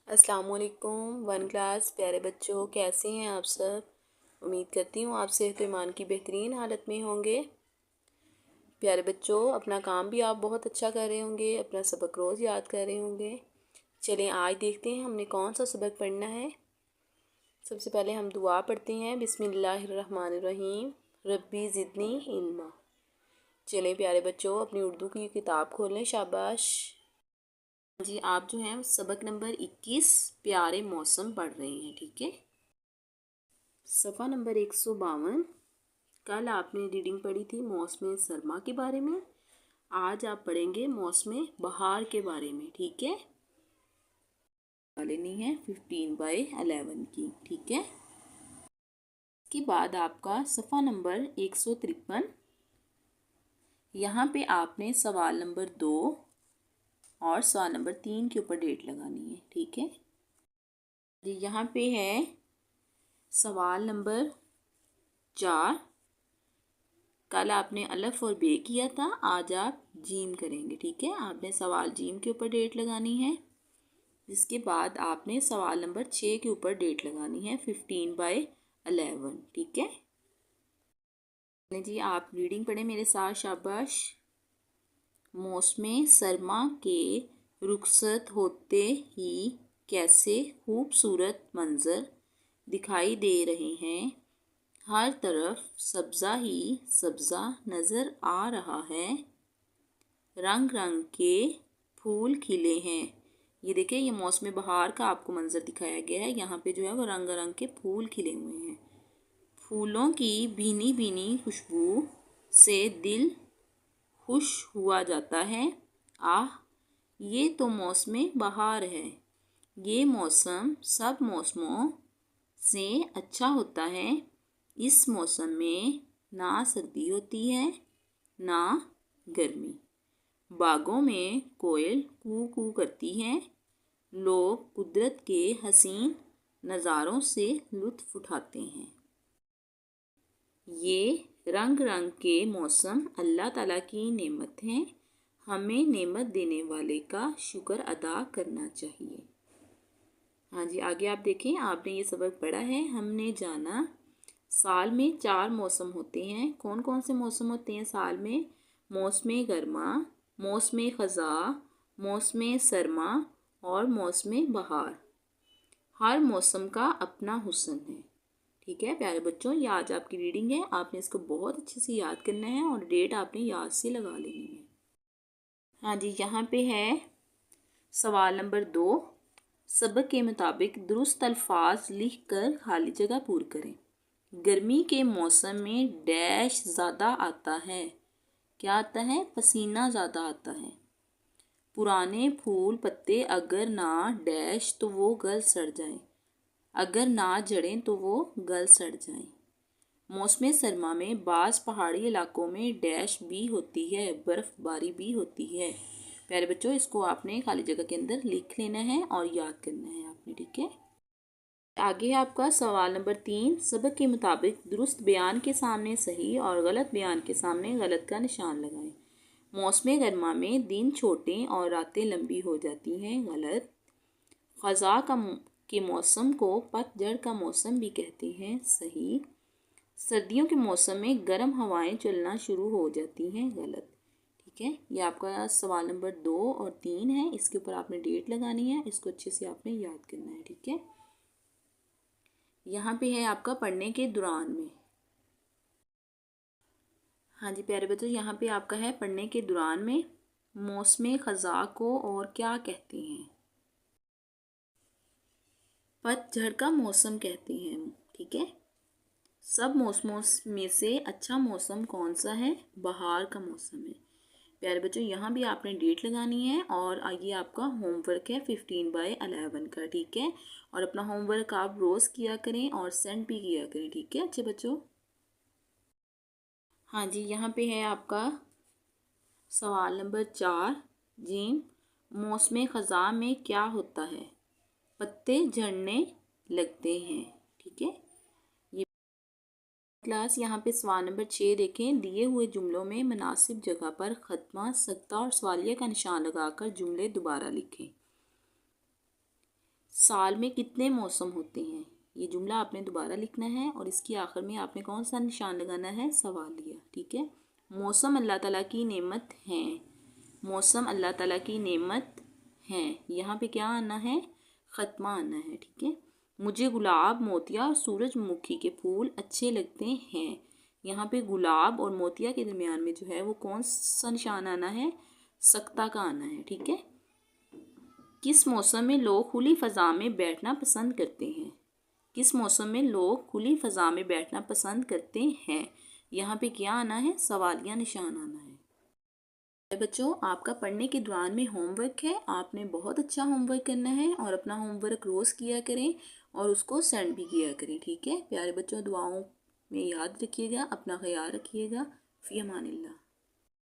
अस्सलाम वालेकुम one class प्यारे बच्चों, कैसे हैं आप सब। उम्मीद करती हूँ आप सेहत ईमान की बेहतरीन हालत में होंगे। प्यारे बच्चों, अपना काम भी आप बहुत अच्छा कर रहे होंगे, अपना सबक रोज़ याद कर रहे होंगे। चलें आज देखते हैं हमने कौन सा सबक पढ़ना है। सबसे पहले हम दुआ पढ़ते हैं, बिस्मिल्लाहिर्रहमानिर्रहीम, रब्बी ज़िदनी इल्मा। चलें प्यारे बच्चों, अपनी उर्दू की किताब खोलें, शाबाश जी। आप जो हैं सबक नंबर 21 प्यारे मौसम पढ़ रहे हैं, ठीक है। सफ़ा नंबर 152। कल आपने रीडिंग पढ़ी थी मौसम सरमा के बारे में, आज आप पढ़ेंगे मौसम बहार के बारे में, ठीक है। लेनी है 15/11 की, ठीक है। इसके बाद आपका सफ़ा नंबर 153। यहाँ पे आपने सवाल नंबर 2 और सवाल नंबर 3 के ऊपर डेट लगानी है, ठीक है जी। यहाँ पे है सवाल नंबर 4। कल आपने अलफ और बे किया था, आज आप जीम करेंगे, ठीक है। आपने सवाल जीम के ऊपर डेट लगानी है। जिसके बाद आपने सवाल नंबर 6 के ऊपर डेट लगानी है 15/11, ठीक है जी। आप रीडिंग पढ़े मेरे साथ, शाबाश। मौसम सरमा के रुखसत होते ही कैसे खूबसूरत मंजर दिखाई दे रहे हैं। हर तरफ सब्ज़ा ही सब्ज़ा नज़र आ रहा है। रंग रंग के फूल खिले हैं। ये देखिए, ये मौसम बहार का आपको मंजर दिखाया गया है। यहाँ पे जो है वो रंग रंग के फूल खिले हुए हैं। फूलों की भीनी भीनी खुशबू से दिल खुश हुआ जाता है। आह, ये तो मौसम बहार है। ये मौसम सब मौसमों से अच्छा होता है। इस मौसम में ना सर्दी होती है ना गर्मी। बागों में कोयल कू कू करती हैं। लोग कुदरत के हसीन नज़ारों से लुत्फ़ उठाते हैं। ये रंग रंग के मौसम अल्लाह ताला की नेमत हैं। हमें नेमत देने वाले का शुक्र अदा करना चाहिए। हाँ जी, आगे आप देखें, आपने ये सबक पढ़ा है। हमने जाना साल में 4 मौसम होते हैं। कौन कौन से मौसम होते हैं साल में? मौसम गर्मा, मौसम ख़ज़ा, मौसम सरमा और मौसम बहार। हर मौसम का अपना हुस्न है, ठीक है प्यारे बच्चों। ये आज आपकी रीडिंग है, आपने इसको बहुत अच्छे से याद करना है और डेट आपने याद से लगा लेनी है। हाँ जी, यहाँ पे है सवाल नंबर 2। सबक के मुताबिक दुरुस्त अल्फाज लिख कर खाली जगह पूर करें। गर्मी के मौसम में डैश ज़्यादा आता है। क्या आता है? पसीना ज़्यादा आता है। पुराने फूल पत्ते अगर ना डैश तो वो गल सड़ जाएं, अगर ना जड़ें तो वो गल सड़ जाएं। मौसम सरमा में बाज़ पहाड़ी इलाकों में डैश भी होती है, बर्फ़बारी भी होती है। प्यारे बच्चों, इसको आपने खाली जगह के अंदर लिख लेना है और याद करना है आपने, ठीक है। आगे आपका सवाल नंबर 3। सबक के मुताबिक दुरुस्त बयान के सामने सही और गलत बयान के सामने गलत का निशान लगाएं। मौसम गर्मा में दिन छोटे और रातें लंबी हो जाती हैं, गलत। ख़ज़ा के मौसम को पतझड़ का मौसम भी कहते हैं, सही। सर्दियों के मौसम में गर्म हवाएं चलना शुरू हो जाती हैं, गलत, ठीक है। ये आपका सवाल नंबर 2 और 3 है। इसके ऊपर आपने डेट लगानी है, इसको अच्छे से आपने याद करना है, ठीक है। यहाँ पे है आपका पढ़ने के दौरान में। हाँ जी प्यारे बच्चों, यहाँ पे आपका है पढ़ने के दौरान में। मौसम ख़ज़ा को और क्या कहते हैं? पतझड़ का मौसम कहते हैं, ठीक है। सब मौसमों में से अच्छा मौसम कौन सा है? बहार का मौसम है। प्यारे बच्चों, यहाँ भी आपने डेट लगानी है और ये आपका होमवर्क है 15/11 का, ठीक है। और अपना होमवर्क आप रोज़ किया करें और सेंड भी किया करें, ठीक है अच्छे बच्चों। हाँ जी, यहाँ पे है आपका सवाल नंबर 4 जी। मौसम ख़ज़ा में क्या होता है? पत्ते झड़ने लगते हैं, ठीक है। ये क्लास यहाँ पे सवाल नंबर 6 देखें। दिए हुए जुमलों में मुनासिब जगह पर ख़त्मा, सख्ता और सवालिया का निशान लगाकर जुमले दोबारा लिखें। साल में कितने मौसम होते हैं। ये जुमला आपने दोबारा लिखना है और इसकी आखिर में आपने कौन सा निशान लगाना है, सवालिया। ठीक है। मौसम अल्लाह ताला की नेमत हैं। मौसम अल्लाह ताला की नेमत हैं। यहाँ पे क्या आना है, ख़त्मा आना है। ठीक है। मुझे गुलाब, मोतिया और सूरजमुखी के फूल अच्छे लगते हैं। यहाँ पे गुलाब और मोतिया के दरमियान में जो है वो कौन सा निशान आना है, सक्ता का आना है। ठीक है। किस मौसम में लोग खुली फ़ज़ा में बैठना पसंद करते हैं। किस मौसम में लोग खुली फ़ज़ा में बैठना पसंद करते हैं। यहाँ पे क्या आना है, सवालिया निशान आना है। बच्चों, आपका पढ़ने के दौरान में होमवर्क है। आपने बहुत अच्छा होमवर्क करना है और अपना होमवर्क रोज़ किया करें और उसको सेंड भी किया करें। ठीक है प्यारे बच्चों, दुआओं में याद रखिएगा, अपना ख्याल रखिएगा। फ़ी अमानिल्लाह।